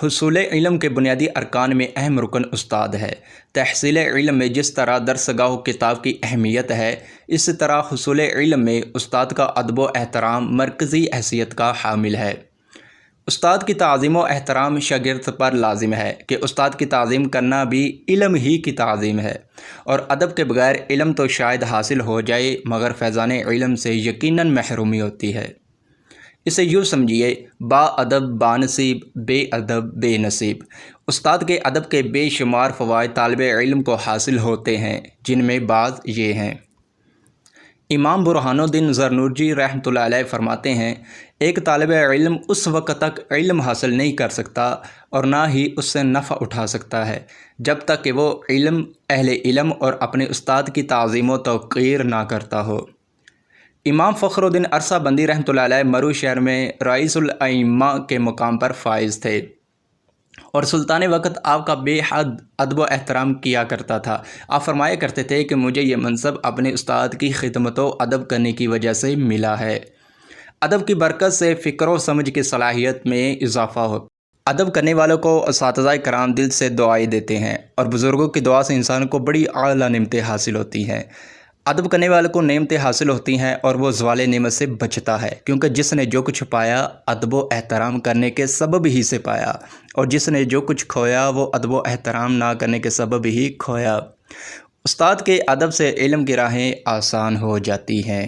حصول علم کے بنیادی ارکان میں اہم رکن استاد ہے۔ تحصیل علم میں جس طرح درس گاہ و کتاب کی اہمیت ہے، اسی طرح حصول علم میں استاد کا ادب و احترام مرکزی حیثیت کا حامل ہے۔ استاد کی تعظیم و احترام شاگرد پر لازم ہے کہ استاد کی تعظیم کرنا بھی علم ہی کی تعظیم ہے، اور ادب کے بغیر علم تو شاید حاصل ہو جائے مگر فیضان علم سے یقیناً محرومی ہوتی ہے۔ اسے یوں سمجھیے، با ادب با نصیب، بے ادب بے نصیب۔ استاد کے ادب کے بے شمار فوائد طالب علم کو حاصل ہوتے ہیں، جن میں بعض یہ ہیں۔ امام برہان الدین زرنوجی رحمۃ اللہ علیہ فرماتے ہیں، ایک طالب علم اس وقت تک علم حاصل نہیں کر سکتا اور نہ ہی اس سے نفع اٹھا سکتا ہے جب تک کہ وہ اہل علم اور اپنے استاد کی تعظیم و توقیر نہ کرتا ہو۔ امام فخر الدین عرصہ بندی رحمۃ اللہ علیہ مرو شہر میں رئیس الائمہ کے مقام پر فائز تھے، اور سلطان وقت آپ کا بے حد ادب و احترام کیا کرتا تھا۔ آپ فرمایا کرتے تھے کہ مجھے یہ منصب اپنے استاد کی خدمت و ادب کرنے کی وجہ سے ملا ہے۔ ادب کی برکت سے فکر و سمجھ کی صلاحیت میں اضافہ ہوتا ہے۔ ادب کرنے والوں کو اساتذہ کرام دل سے دعائیں دیتے ہیں، اور بزرگوں کی دعا سے انسان کو بڑی اعلیٰ نعمتیں حاصل ہوتی ہیں۔ ادب کرنے والوں کو نعمتیں حاصل ہوتی ہیں اور وہ زوال نعمت سے بچتا ہے، کیونکہ جس نے جو کچھ پایا ادب و احترام کرنے کے سبب ہی سے پایا، اور جس نے جو کچھ کھویا وہ ادب و احترام نہ کرنے کے سبب ہی کھویا۔ استاد کے ادب سے علم کی راہیں آسان ہو جاتی ہیں۔